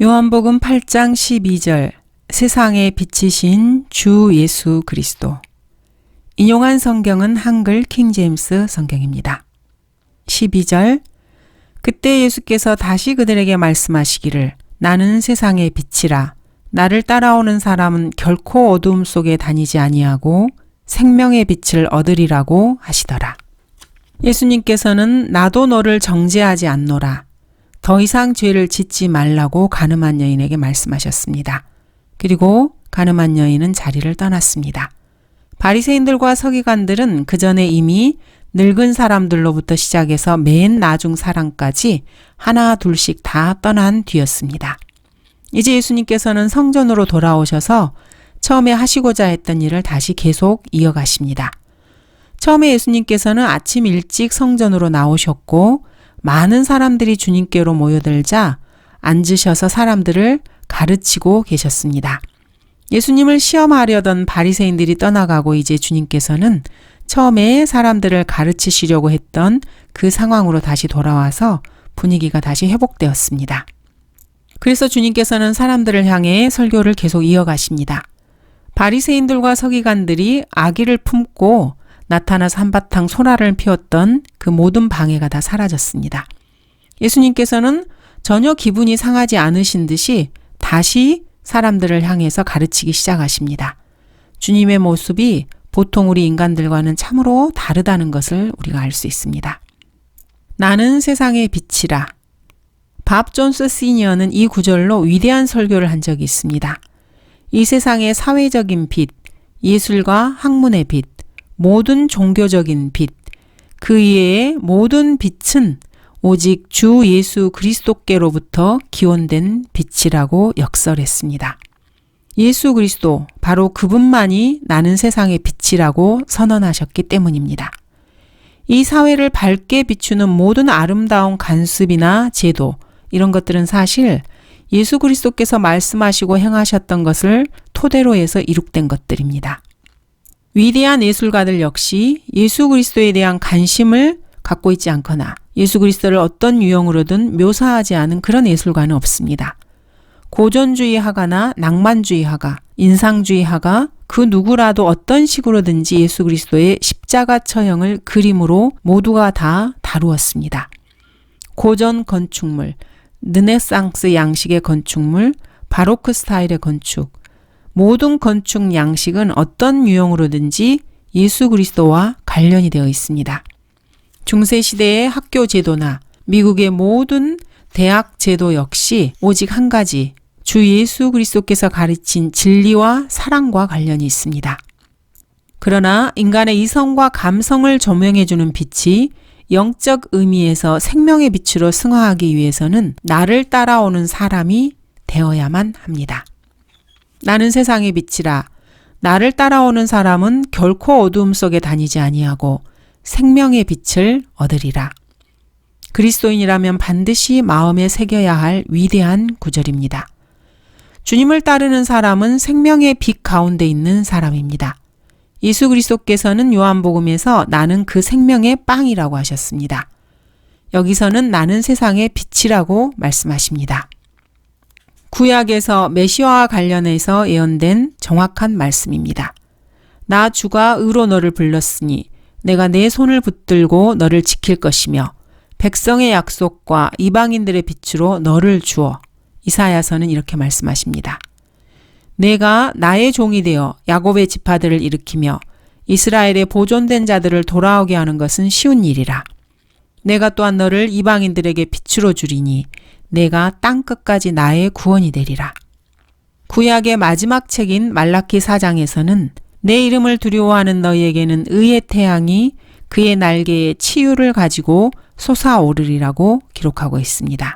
요한복음 8장 12절 세상에 빛이신 주 예수 그리스도. 인용한 성경은 한글 킹제임스 성경입니다. 12절 그때 예수께서 다시 그들에게 말씀하시기를 나는 세상의 빛이라. 나를 따라오는 사람은 결코 어두움 속에 다니지 아니하고 생명의 빛을 얻으리라고 하시더라. 예수님께서는 나도 너를 정죄하지 않노라. 더 이상 죄를 짓지 말라고 가늠한 여인에게 말씀하셨습니다. 그리고 가늠한 여인은 자리를 떠났습니다. 바리새인들과 서기관들은 그 전에 이미 늙은 사람들로부터 시작해서 맨 나중 사람까지 하나 둘씩 다 떠난 뒤였습니다. 이제 예수님께서는 성전으로 돌아오셔서 처음에 하시고자 했던 일을 다시 계속 이어가십니다. 처음에 예수님께서는 아침 일찍 성전으로 나오셨고 많은 사람들이 주님께로 모여들자 앉으셔서 사람들을 가르치고 계셨습니다. 예수님을 시험하려던 바리새인들이 떠나가고 이제 주님께서는 처음에 사람들을 가르치시려고 했던 그 상황으로 다시 돌아와서 분위기가 다시 회복되었습니다. 그래서 주님께서는 사람들을 향해 설교를 계속 이어가십니다. 바리새인들과 서기관들이 악의를 품고 나타나서 한바탕 소란을 피웠던 그 모든 방해가 다 사라졌습니다. 예수님께서는 전혀 기분이 상하지 않으신 듯이 다시 사람들을 향해서 가르치기 시작하십니다. 주님의 모습이 보통 우리 인간들과는 참으로 다르다는 것을 우리가 알 수 있습니다. 나는 세상의 빛이라. 밥 존스 시니어는 이 구절로 위대한 설교를 한 적이 있습니다. 이 세상의 사회적인 빛, 예술과 학문의 빛, 모든 종교적인 빛, 그 이외의 모든 빛은 오직 주 예수 그리스도께로부터 기원된 빛이라고 역설했습니다. 예수 그리스도, 바로 그분만이 나는 세상의 빛이라고 선언하셨기 때문입니다. 이 사회를 밝게 비추는 모든 아름다운 관습이나 제도, 이런 것들은 사실 예수 그리스도께서 말씀하시고 행하셨던 것을 토대로 해서 이룩된 것들입니다. 위대한 예술가들 역시 예수 그리스도에 대한 관심을 갖고 있지 않거나 예수 그리스도를 어떤 유형으로든 묘사하지 않은 그런 예술가는 없습니다. 고전주의하가나 낭만주의하가, 인상주의하가 그 누구라도 어떤 식으로든지 예수 그리스도의 십자가 처형을 그림으로 모두가 다 다루었습니다. 고전 건축물, 르네상스 양식의 건축물, 바로크 스타일의 건축, 모든 건축 양식은 어떤 유형으로든지 예수 그리스도와 관련이 되어 있습니다. 중세시대의 학교 제도나 미국의 모든 대학 제도 역시 오직 한 가지, 주 예수 그리스도께서 가르친 진리와 사랑과 관련이 있습니다. 그러나 인간의 이성과 감성을 조명해주는 빛이 영적 의미에서 생명의 빛으로 승화하기 위해서는 나를 따라오는 사람이 되어야만 합니다. 나는 세상의 빛이라. 나를 따라오는 사람은 결코 어두움 속에 다니지 아니하고 생명의 빛을 얻으리라. 그리스도인이라면 반드시 마음에 새겨야 할 위대한 구절입니다. 주님을 따르는 사람은 생명의 빛 가운데 있는 사람입니다. 예수 그리스도께서는 요한복음에서 나는 그 생명의 빵이라고 하셨습니다. 여기서는 나는 세상의 빛이라고 말씀하십니다. 구약에서 메시아와 관련해서 예언된 정확한 말씀입니다. 나 주가 의로 너를 불렀으니 내가 내 손을 붙들고 너를 지킬 것이며 백성의 약속과 이방인들의 빛으로 너를 주어. 이사야서는 이렇게 말씀하십니다. 내가 나의 종이 되어 야곱의 지파들을 일으키며 이스라엘의 보존된 자들을 돌아오게 하는 것은 쉬운 일이라. 내가 또한 너를 이방인들에게 빛으로 주리니 내가 땅끝까지 나의 구원이 되리라. 구약의 마지막 책인 말라키 4장에서는 내 이름을 두려워하는 너희에게는 의의 태양이 그의 날개에 치유를 가지고 솟아오르리라고 기록하고 있습니다.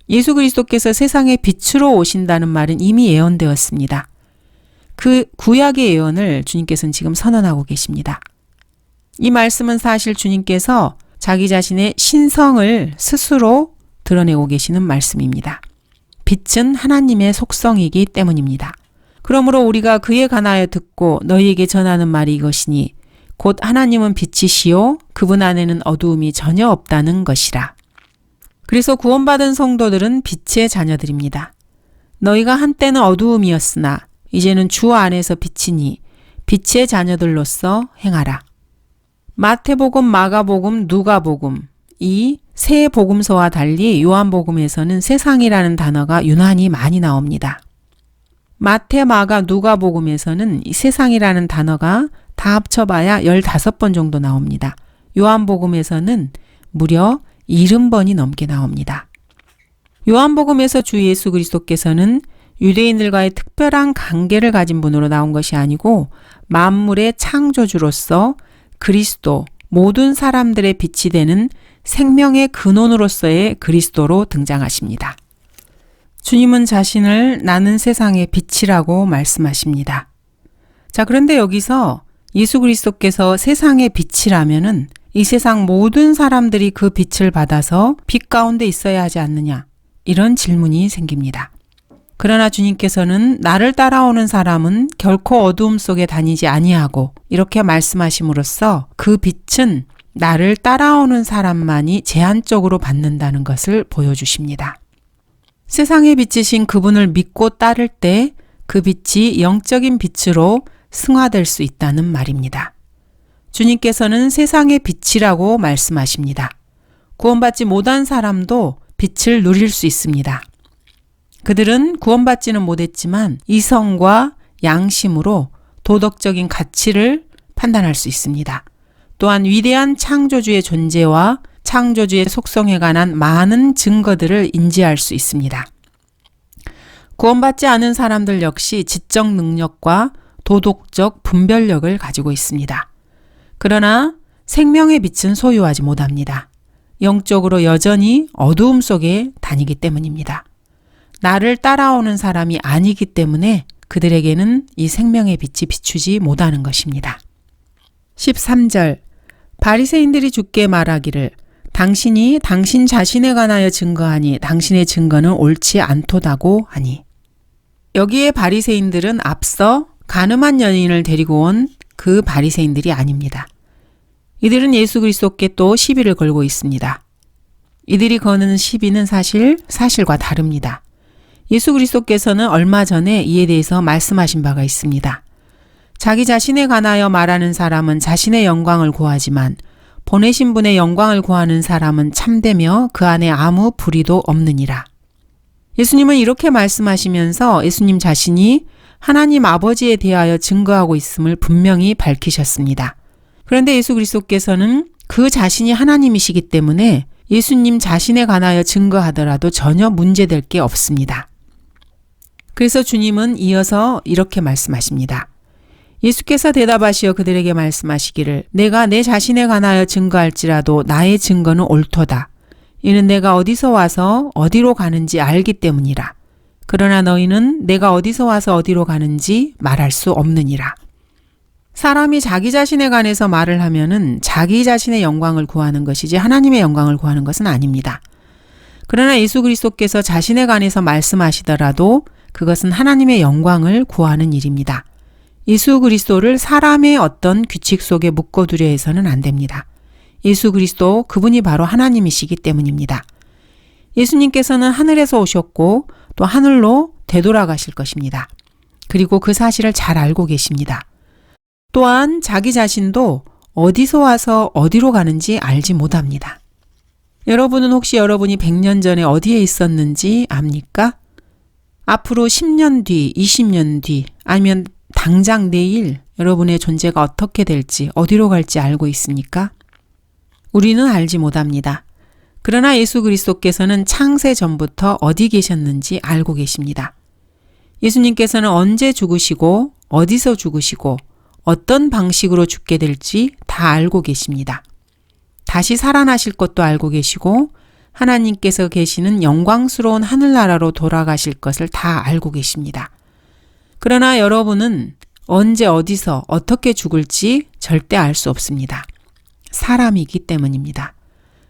예수 그리스도께서 세상의 빛으로 오신다는 말은 이미 예언되었습니다. 그 구약의 예언을 주님께서는 지금 선언하고 계십니다. 이 말씀은 사실 주님께서 자기 자신의 신성을 스스로 드러내고 계시는 말씀입니다. 빛은 하나님의 속성이기 때문입니다. 그러므로 우리가 그에 관하여 듣고 너희에게 전하는 말이 이것이니 곧 하나님은 빛이시요 그분 안에는 어두움이 전혀 없다는 것이라. 그래서 구원받은 성도들은 빛의 자녀들입니다. 너희가 한때는 어두움이었으나 이제는 주 안에서 빛이니 빛의 자녀들로서 행하라. 마태복음, 마가복음, 누가복음 이 세 복음서와 달리 요한복음에서는 세상이라는 단어가 유난히 많이 나옵니다. 마태, 마가, 누가복음에서는 이 세상이라는 단어가 다 합쳐봐야 15번 정도 나옵니다. 요한복음에서는 무려 70번이 넘게 나옵니다. 요한복음에서 주 예수 그리스도께서는 유대인들과의 특별한 관계를 가진 분으로 나온 것이 아니고 만물의 창조주로서 그리스도, 모든 사람들의 빛이 되는 생명의 근원으로서의 그리스도로 등장하십니다. 주님은 자신을 나는 세상의 빛이라고 말씀하십니다. 자, 그런데 여기서 예수 그리스도께서 세상의 빛이라면은 이 세상 모든 사람들이 그 빛을 받아서 빛 가운데 있어야 하지 않느냐? 이런 질문이 생깁니다. 그러나 주님께서는 나를 따라오는 사람은 결코 어두움 속에 다니지 아니하고 이렇게 말씀하심으로써 그 빛은 나를 따라오는 사람만이 제한적으로 받는다는 것을 보여주십니다. 세상의 빛이신 그분을 믿고 따를 때 그 빛이 영적인 빛으로 승화될 수 있다는 말입니다. 주님께서는 세상의 빛이라고 말씀하십니다. 구원받지 못한 사람도 빛을 누릴 수 있습니다. 그들은 구원받지는 못했지만 이성과 양심으로 도덕적인 가치를 판단할 수 있습니다. 또한 위대한 창조주의 존재와 창조주의 속성에 관한 많은 증거들을 인지할 수 있습니다. 구원받지 않은 사람들 역시 지적 능력과 도덕적 분별력을 가지고 있습니다. 그러나 생명의 빛은 소유하지 못합니다. 영적으로 여전히 어두움 속에 다니기 때문입니다. 나를 따라오는 사람이 아니기 때문에 그들에게는 이 생명의 빛이 비추지 못하는 것입니다. 13절 바리새인들이 주께 말하기를 당신이 당신 자신에 관하여 증거하니 당신의 증거는 옳지 않도다고 하니. 여기에 바리새인들은 앞서 간음한 여인을 데리고 온 그 바리새인들이 아닙니다. 이들은 예수 그리스도께 또 시비를 걸고 있습니다. 이들이 거는 시비는 사실과 다릅니다. 예수 그리스도께서는 얼마 전에 이에 대해서 말씀하신 바가 있습니다. 자기 자신에 관하여 말하는 사람은 자신의 영광을 구하지만 보내신 분의 영광을 구하는 사람은 참되며 그 안에 아무 불의도 없느니라. 예수님은 이렇게 말씀하시면서 예수님 자신이 하나님 아버지에 대하여 증거하고 있음을 분명히 밝히셨습니다. 그런데 예수 그리스도께서는 그 자신이 하나님이시기 때문에 예수님 자신에 관하여 증거하더라도 전혀 문제될 게 없습니다. 그래서 주님은 이어서 이렇게 말씀하십니다. 예수께서 대답하시어 그들에게 말씀하시기를 내가 내 자신에 관하여 증거할지라도 나의 증거는 옳도다. 이는 내가 어디서 와서 어디로 가는지 알기 때문이라. 그러나 너희는 내가 어디서 와서 어디로 가는지 말할 수 없느니라. 사람이 자기 자신에 관해서 말을 하면은 자기 자신의 영광을 구하는 것이지 하나님의 영광을 구하는 것은 아닙니다. 그러나 예수 그리스도께서 자신에 관해서 말씀하시더라도 그것은 하나님의 영광을 구하는 일입니다. 예수 그리스도를 사람의 어떤 규칙 속에 묶어두려 해서는 안 됩니다. 예수 그리스도 그분이 바로 하나님이시기 때문입니다. 예수님께서는 하늘에서 오셨고 또 하늘로 되돌아가실 것입니다. 그리고 그 사실을 잘 알고 계십니다. 또한 자기 자신도 어디서 와서 어디로 가는지 알지 못합니다. 여러분은 혹시 여러분이 100년 전에 어디에 있었는지 압니까? 앞으로 10년 뒤, 20년 뒤, 아니면 당장 내일 여러분의 존재가 어떻게 될지, 어디로 갈지 알고 있습니까? 우리는 알지 못합니다. 그러나 예수 그리스도께서는 창세 전부터 어디 계셨는지 알고 계십니다. 예수님께서는 언제 죽으시고 어디서 죽으시고 어떤 방식으로 죽게 될지 다 알고 계십니다. 다시 살아나실 것도 알고 계시고 하나님께서 계시는 영광스러운 하늘나라로 돌아가실 것을 다 알고 계십니다. 그러나 여러분은 언제 어디서 어떻게 죽을지 절대 알 수 없습니다. 사람이기 때문입니다.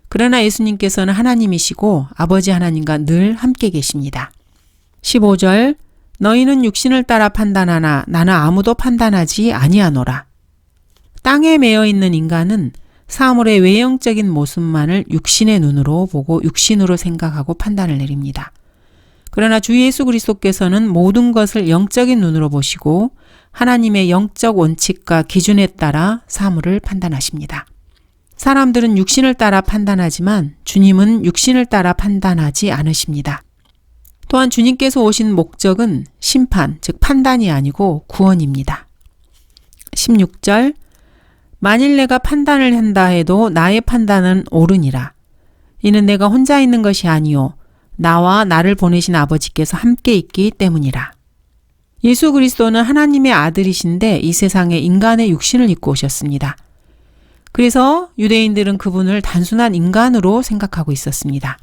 그러나 예수님께서는 하나님이시고 아버지 하나님과 늘 함께 계십니다. 15절 너희는 육신을 따라 판단하나 나는 아무도 판단하지 아니하노라. 땅에 매여 있는 인간은 사물의 외형적인 모습만을 육신의 눈으로 보고 육신으로 생각하고 판단을 내립니다. 그러나 주 예수 그리스도께서는 모든 것을 영적인 눈으로 보시고 하나님의 영적 원칙과 기준에 따라 사물을 판단하십니다. 사람들은 육신을 따라 판단하지만 주님은 육신을 따라 판단하지 않으십니다. 또한 주님께서 오신 목적은 심판, 즉 판단이 아니고 구원입니다. 16절 만일 내가 판단을 한다 해도 나의 판단은 옳으니라. 이는 내가 혼자 있는 것이 아니요 나와 나를 보내신 아버지께서 함께 있기 때문이라. 예수 그리스도는 하나님의 아들이신데 이 세상에 인간의 육신을 입고 오셨습니다. 그래서 유대인들은 그분을 단순한 인간으로 생각하고 있었습니다.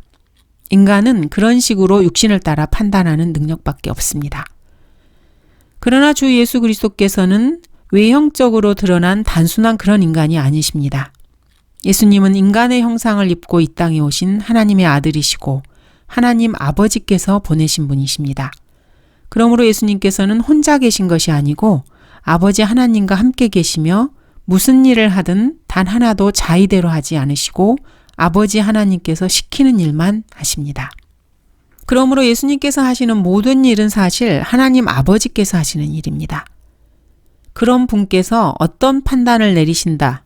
인간은 그런 식으로 육신을 따라 판단하는 능력밖에 없습니다. 그러나 주 예수 그리스도께서는 외형적으로 드러난 단순한 그런 인간이 아니십니다. 예수님은 인간의 형상을 입고 이 땅에 오신 하나님의 아들이시고 하나님 아버지께서 보내신 분이십니다. 그러므로 예수님께서는 혼자 계신 것이 아니고 아버지 하나님과 함께 계시며 무슨 일을 하든 단 하나도 자의대로 하지 않으시고 아버지 하나님께서 시키는 일만 하십니다. 그러므로 예수님께서 하시는 모든 일은 사실 하나님 아버지께서 하시는 일입니다. 그런 분께서 어떤 판단을 내리신다.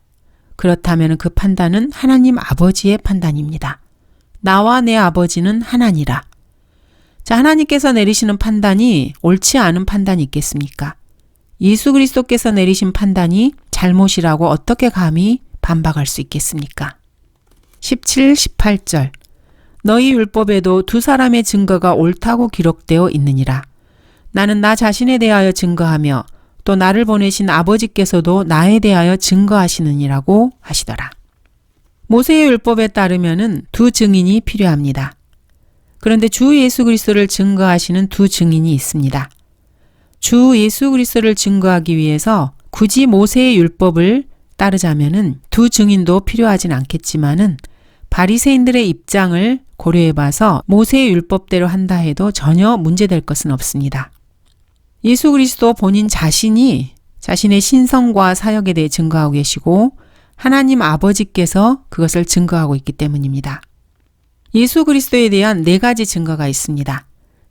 그렇다면 그 판단은 하나님 아버지의 판단입니다. 나와 내 아버지는 하나니라. 자, 하나님께서 내리시는 판단이 옳지 않은 판단이 있겠습니까? 예수 그리스도께서 내리신 판단이 잘못이라고 어떻게 감히 반박할 수 있겠습니까? 17, 18절 너희 율법에도 두 사람의 증거가 옳다고 기록되어 있느니라. 나는 나 자신에 대하여 증거하며 또 나를 보내신 아버지께서도 나에 대하여 증거하시느니라고 하시더라. 모세의 율법에 따르면은 두 증인이 필요합니다. 그런데 주 예수 그리스도를 증거하시는 두 증인이 있습니다. 주 예수 그리스도를 증거하기 위해서 굳이 모세의 율법을 따르자면은 두 증인도 필요하진 않겠지만은 바리새인들의 입장을 고려해 봐서 모세의 율법대로 한다 해도 전혀 문제될 것은 없습니다. 예수 그리스도 본인 자신이 자신의 신성과 사역에 대해 증거하고 계시고 하나님 아버지께서 그것을 증거하고 있기 때문입니다. 예수 그리스도에 대한 4가지 증거가 있습니다.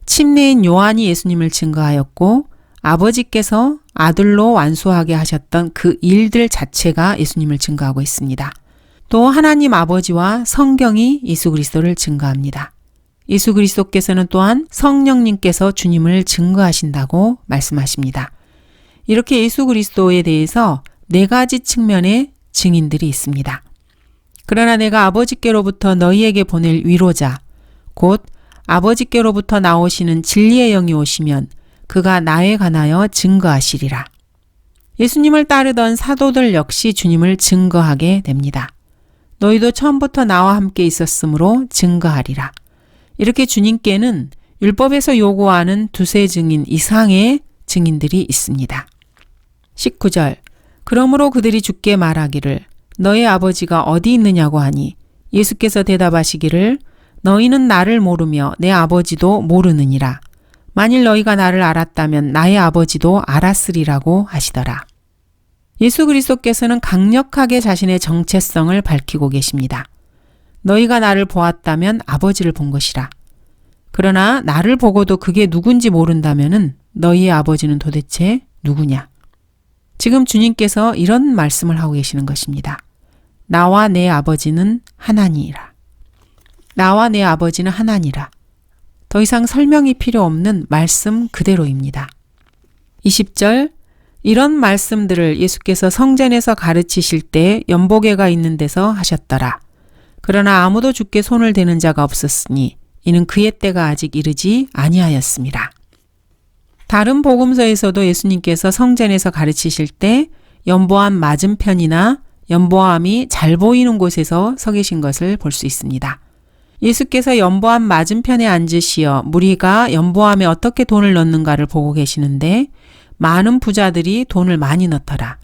침례인 요한이 예수님을 증거하였고 아버지께서 아들로 완수하게 하셨던 그 일들 자체가 예수님을 증거하고 있습니다. 또 하나님 아버지와 성경이 예수 그리스도를 증거합니다. 예수 그리스도께서는 또한 성령님께서 주님을 증거하신다고 말씀하십니다. 이렇게 예수 그리스도에 대해서 4가지 측면의 증인들이 있습니다. 그러나 내가 아버지께로부터 너희에게 보낼 위로자, 곧 아버지께로부터 나오시는 진리의 영이 오시면 그가 나에 관하여 증거하시리라. 예수님을 따르던 사도들 역시 주님을 증거하게 됩니다. 너희도 처음부터 나와 함께 있었으므로 증거하리라. 이렇게 주님께는 율법에서 요구하는 두세 증인 이상의 증인들이 있습니다. 19절 그러므로 그들이 주께 말하기를 너희 아버지가 어디 있느냐고 하니 예수께서 대답하시기를 너희는 나를 모르며 내 아버지도 모르느니라. 만일 너희가 나를 알았다면 나의 아버지도 알았으리라고 하시더라. 예수 그리스도께서는 강력하게 자신의 정체성을 밝히고 계십니다. 너희가 나를 보았다면 아버지를 본 것이라. 그러나 나를 보고도 그게 누군지 모른다면 너희의 아버지는 도대체 누구냐? 지금 주님께서 이런 말씀을 하고 계시는 것입니다. 나와 내 아버지는 하나니라. 나와 내 아버지는 하나니라. 더 이상 설명이 필요 없는 말씀 그대로입니다. 20절 이런 말씀들을 예수께서 성전에서 가르치실 때 연보궤가 있는 데서 하셨더라. 그러나 아무도 주께 손을 대는 자가 없었으니 이는 그의 때가 아직 이르지 아니하였습니다. 다른 복음서에서도 예수님께서 성전에서 가르치실 때 연보암 맞은편이나 연보암이 잘 보이는 곳에서 서 계신 것을 볼 수 있습니다. 예수께서 연보암 맞은편에 앉으시어 무리가 연보암에 어떻게 돈을 넣는가를 보고 계시는데 많은 부자들이 돈을 많이 넣더라.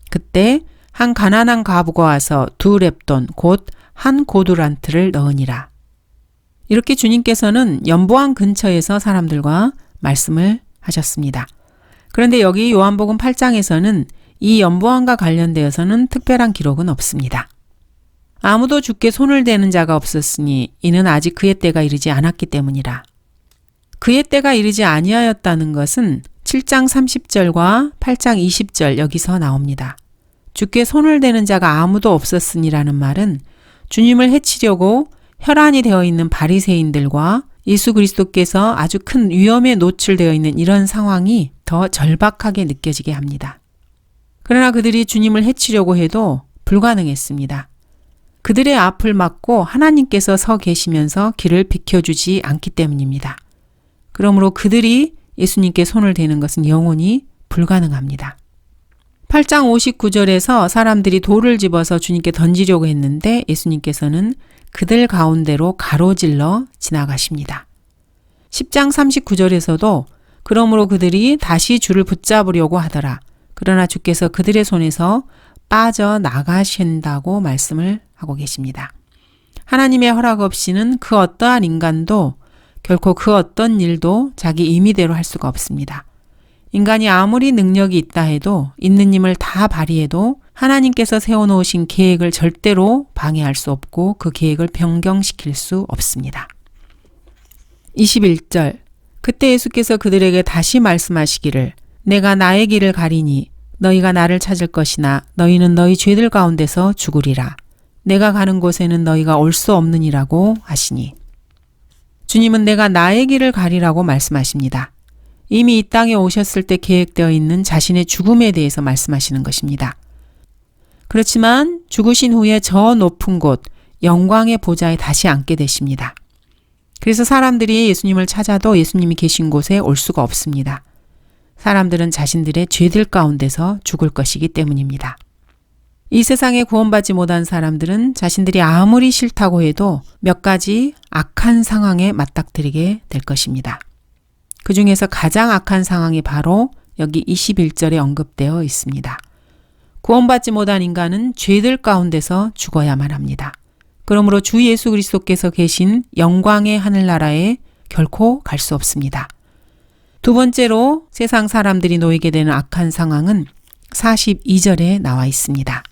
그때 한 가난한 과부가 와서 2렙돈 곧 한 고두란트를 넣으니라. 이렇게 주님께서는 연보암 근처에서 사람들과 말씀을 하셨습니다. 그런데 여기 요한복음 8장에서는 이 연보암과 관련되어서는 특별한 기록은 없습니다. 아무도 주께 손을 대는 자가 없었으니 이는 아직 그의 때가 이르지 않았기 때문이라. 그의 때가 이르지 아니하였다는 것은 7장 30절과 8장 20절 여기서 나옵니다. 주께 손을 대는 자가 아무도 없었으니라는 말은 주님을 해치려고 혈안이 되어 있는 바리새인들과 예수 그리스도께서 아주 큰 위험에 노출되어 있는 이런 상황이 더 절박하게 느껴지게 합니다. 그러나 그들이 주님을 해치려고 해도 불가능했습니다. 그들의 앞을 막고 하나님께서 서 계시면서 길을 비켜주지 않기 때문입니다. 그러므로 그들이 예수님께 손을 대는 것은 영원히 불가능합니다. 8장 59절에서 사람들이 돌을 집어서 주님께 던지려고 했는데 예수님께서는 그들 가운데로 가로질러 지나가십니다. 10장 39절에서도 그러므로 그들이 다시 주를 붙잡으려고 하더라. 그러나 주께서 그들의 손에서 빠져나가신다고 말씀을 하고 계십니다. 하나님의 허락 없이는 그 어떠한 인간도 결코 그 어떤 일도 자기 임의대로 할 수가 없습니다. 인간이 아무리 능력이 있다 해도 있는 힘을 다 발휘해도 하나님께서 세워놓으신 계획을 절대로 방해할 수 없고 그 계획을 변경시킬 수 없습니다. 21절 그때 예수께서 그들에게 다시 말씀하시기를 내가 나의 길을 가리니 너희가 나를 찾을 것이나 너희는 너희 죄들 가운데서 죽으리라. 내가 가는 곳에는 너희가 올 수 없느니라고 하시니 주님은 내가 나의 길을 가리라고 말씀하십니다. 이미 이 땅에 오셨을 때 계획되어 있는 자신의 죽음에 대해서 말씀하시는 것입니다. 그렇지만 죽으신 후에 저 높은 곳, 영광의 보좌에 다시 앉게 되십니다. 그래서 사람들이 예수님을 찾아도 예수님이 계신 곳에 올 수가 없습니다. 사람들은 자신들의 죄들 가운데서 죽을 것이기 때문입니다. 이 세상에 구원받지 못한 사람들은 자신들이 아무리 싫다고 해도 몇 가지 악한 상황에 맞닥뜨리게 될 것입니다. 그 중에서 가장 악한 상황이 바로 여기 21절에 언급되어 있습니다. 구원받지 못한 인간은 죄들 가운데서 죽어야만 합니다. 그러므로 주 예수 그리스도께서 계신 영광의 하늘나라에 결코 갈 수 없습니다. 두 번째로 세상 사람들이 놓이게 되는 악한 상황은 42절에 나와 있습니다.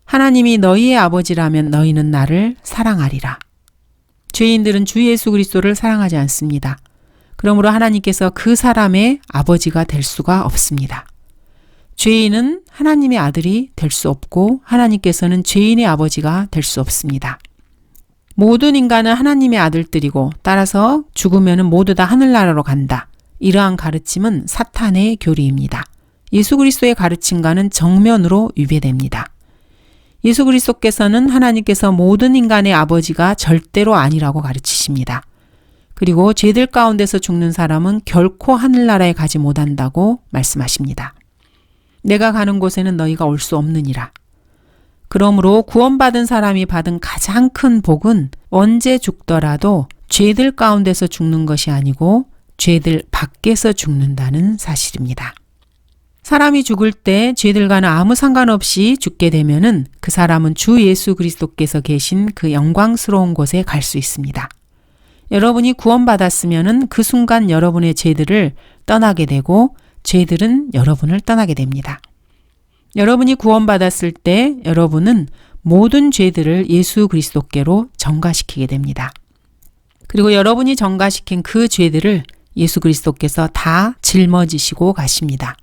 하나님이 너희의 아버지라면 너희는 나를 사랑하리라. 죄인들은 주 예수 그리스도를 사랑하지 않습니다. 그러므로 하나님께서 그 사람의 아버지가 될 수가 없습니다. 죄인은 하나님의 아들이 될 수 없고 하나님께서는 죄인의 아버지가 될 수 없습니다. 모든 인간은 하나님의 아들들이고 따라서 죽으면 모두 다 하늘나라로 간다. 이러한 가르침은 사탄의 교리입니다. 예수 그리스도의 가르침과는 정면으로 위배됩니다. 예수 그리스도께서는 하나님께서 모든 인간의 아버지가 절대로 아니라고 가르치십니다. 그리고 죄들 가운데서 죽는 사람은 결코 하늘나라에 가지 못한다고 말씀하십니다. 내가 가는 곳에는 너희가 올 수 없느니라. 그러므로 구원받은 사람이 받은 가장 큰 복은 언제 죽더라도 죄들 가운데서 죽는 것이 아니고 죄들 밖에서 죽는다는 사실입니다. 사람이 죽을 때 죄들과는 아무 상관없이 죽게 되면은 그 사람은 주 예수 그리스도께서 계신 그 영광스러운 곳에 갈 수 있습니다. 여러분이 구원받았으면은 그 순간 여러분의 죄들을 떠나게 되고 죄들은 여러분을 떠나게 됩니다. 여러분이 구원받았을 때 여러분은 모든 죄들을 예수 그리스도께로 전가시키게 됩니다. 그리고 여러분이 전가시킨 그 죄들을 예수 그리스도께서 다 짊어지시고 가십니다.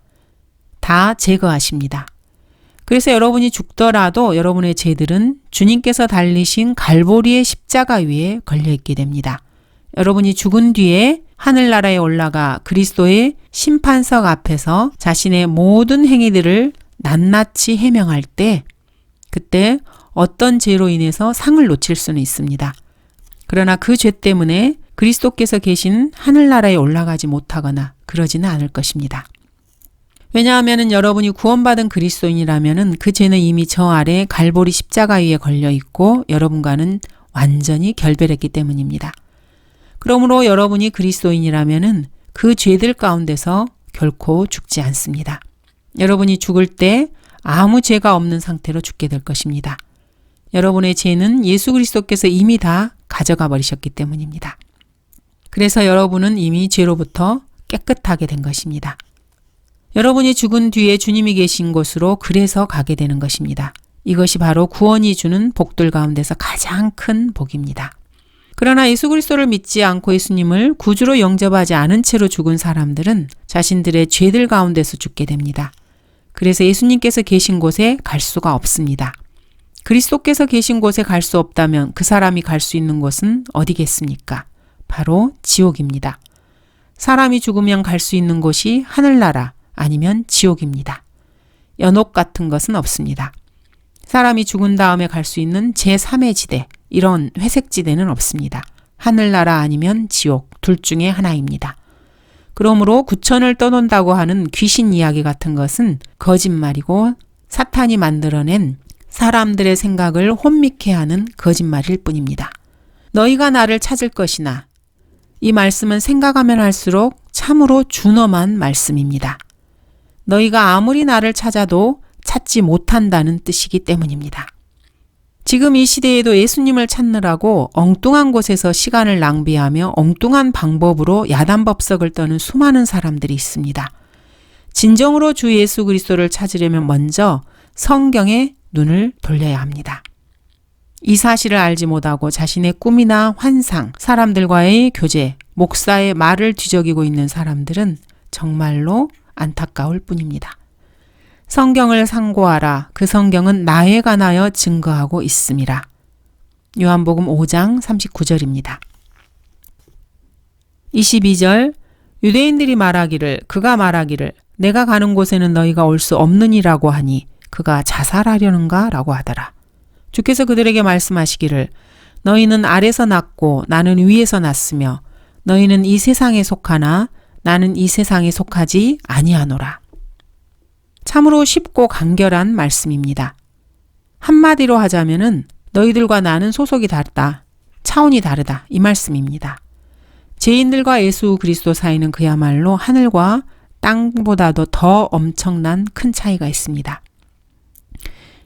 다 제거하십니다. 그래서 여러분이 죽더라도 여러분의 죄들은 주님께서 달리신 갈보리의 십자가 위에 걸려있게 됩니다. 여러분이 죽은 뒤에 하늘나라에 올라가 그리스도의 심판석 앞에서 자신의 모든 행위들을 낱낱이 해명할 때 그때 어떤 죄로 인해서 상을 놓칠 수는 있습니다. 그러나 그 죄 때문에 그리스도께서 계신 하늘나라에 올라가지 못하거나 그러지는 않을 것입니다. 왜냐하면 여러분이 구원받은 그리스도인이라면 그 죄는 이미 저 아래 갈보리 십자가 위에 걸려 있고 여러분과는 완전히 결별했기 때문입니다. 그러므로 여러분이 그리스도인이라면 그 죄들 가운데서 결코 죽지 않습니다. 여러분이 죽을 때 아무 죄가 없는 상태로 죽게 될 것입니다. 여러분의 죄는 예수 그리스도께서 이미 다 가져가 버리셨기 때문입니다. 그래서 여러분은 이미 죄로부터 깨끗하게 된 것입니다. 여러분이 죽은 뒤에 주님이 계신 곳으로 그래서 가게 되는 것입니다. 이것이 바로 구원이 주는 복들 가운데서 가장 큰 복입니다. 그러나 예수 그리스도를 믿지 않고 예수님을 구주로 영접하지 않은 채로 죽은 사람들은 자신들의 죄들 가운데서 죽게 됩니다. 그래서 예수님께서 계신 곳에 갈 수가 없습니다. 그리스도께서 계신 곳에 갈 수 없다면 그 사람이 갈 수 있는 곳은 어디겠습니까? 바로 지옥입니다. 사람이 죽으면 갈 수 있는 곳이 하늘나라 아니면 지옥입니다. 연옥 같은 것은 없습니다. 사람이 죽은 다음에 갈 수 있는 제3의 지대, 이런 회색 지대는 없습니다. 하늘나라 아니면 지옥, 둘 중에 하나입니다. 그러므로 구천을 떠돈다고 하는 귀신 이야기 같은 것은 거짓말이고 사탄이 만들어낸 사람들의 생각을 혼미케 하는 거짓말일 뿐입니다. 너희가 나를 찾을 것이나, 이 말씀은 생각하면 할수록 참으로 준엄한 말씀입니다. 너희가 아무리 나를 찾아도 찾지 못한다는 뜻이기 때문입니다. 지금 이 시대에도 예수님을 찾느라고 엉뚱한 곳에서 시간을 낭비하며 엉뚱한 방법으로 야단법석을 떠는 수많은 사람들이 있습니다. 진정으로 주 예수 그리스도를 찾으려면 먼저 성경에 눈을 돌려야 합니다. 이 사실을 알지 못하고 자신의 꿈이나 환상, 사람들과의 교제, 목사의 말을 뒤적이고 있는 사람들은 정말로 안타까울 뿐입니다. 성경을 상고하라. 그 성경은 나에 관하여 증거하고 있음이라. 요한복음 5장 39절입니다. 22절 유대인들이 말하기를 그가 말하기를 내가 가는 곳에는 너희가 올 수 없느니라고 하니 그가 자살하려는가? 라고 하더라. 주께서 그들에게 말씀하시기를 너희는 아래서 났고 나는 위에서 났으며 너희는 이 세상에 속하나 나는 이 세상에 속하지 아니하노라. 참으로 쉽고 간결한 말씀입니다. 한마디로 하자면은 너희들과 나는 소속이 다르다. 차원이 다르다. 이 말씀입니다. 죄인들과 예수 그리스도 사이는 그야말로 하늘과 땅보다도 더 엄청난 큰 차이가 있습니다.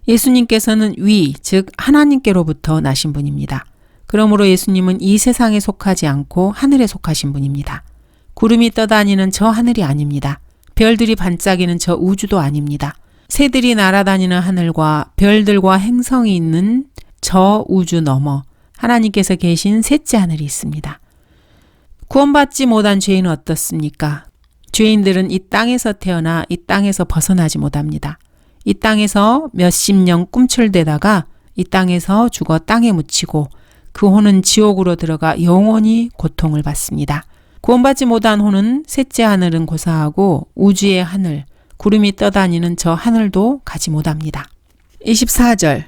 예수님께서는 위, 즉 하나님께로부터 나신 분입니다. 그러므로 예수님은 이 세상에 속하지 않고 하늘에 속하신 분입니다. 구름이 떠다니는 저 하늘이 아닙니다. 별들이 반짝이는 저 우주도 아닙니다. 새들이 날아다니는 하늘과 별들과 행성이 있는 저 우주 너머 하나님께서 계신 셋째 하늘이 있습니다. 구원받지 못한 죄인은 어떻습니까? 죄인들은 이 땅에서 태어나 이 땅에서 벗어나지 못합니다. 이 땅에서 몇십 년 꿈틀대다가 이 땅에서 죽어 땅에 묻히고 그 혼은 지옥으로 들어가 영원히 고통을 받습니다. 구원받지 못한 혼은 셋째 하늘은 고사하고 우주의 하늘, 구름이 떠다니는 저 하늘도 가지 못합니다. 24절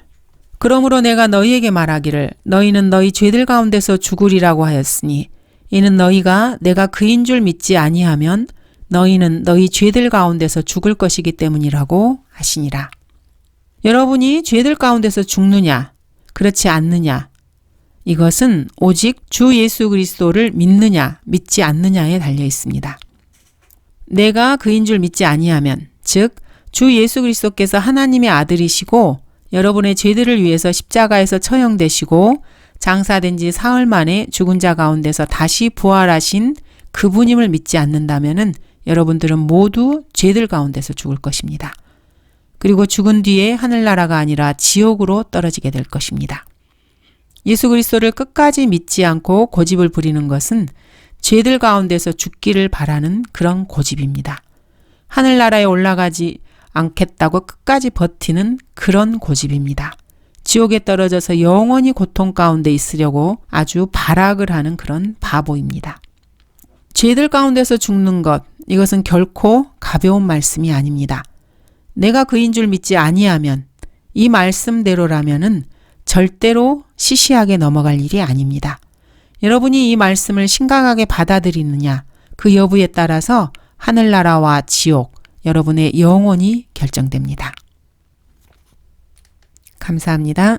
그러므로 내가 너희에게 말하기를 너희는 너희 죄들 가운데서 죽으리라고 하였으니 이는 너희가 내가 그인 줄 믿지 아니하면 너희는 너희 죄들 가운데서 죽을 것이기 때문이라고 하시니라. 여러분이 죄들 가운데서 죽느냐, 그렇지 않느냐, 이것은 오직 주 예수 그리스도를 믿느냐, 믿지 않느냐에 달려 있습니다. 내가 그인 줄 믿지 아니하면, 즉 주 예수 그리스도께서 하나님의 아들이시고 여러분의 죄들을 위해서 십자가에서 처형되시고 장사된 지 사흘 만에 죽은 자 가운데서 다시 부활하신 그분임을 믿지 않는다면은 여러분들은 모두 죄들 가운데서 죽을 것입니다. 그리고 죽은 뒤에 하늘나라가 아니라 지옥으로 떨어지게 될 것입니다. 예수 그리스도를 끝까지 믿지 않고 고집을 부리는 것은 죄들 가운데서 죽기를 바라는 그런 고집입니다. 하늘나라에 올라가지 않겠다고 끝까지 버티는 그런 고집입니다. 지옥에 떨어져서 영원히 고통 가운데 있으려고 아주 발악을 하는 그런 바보입니다. 죄들 가운데서 죽는 것, 이것은 결코 가벼운 말씀이 아닙니다. 내가 그인 줄 믿지 아니하면, 이 말씀대로라면은 절대로 시시하게 넘어갈 일이 아닙니다. 여러분이 이 말씀을 심각하게 받아들이느냐, 그 여부에 따라서 하늘나라와 지옥, 여러분의 영혼이 결정됩니다. 감사합니다.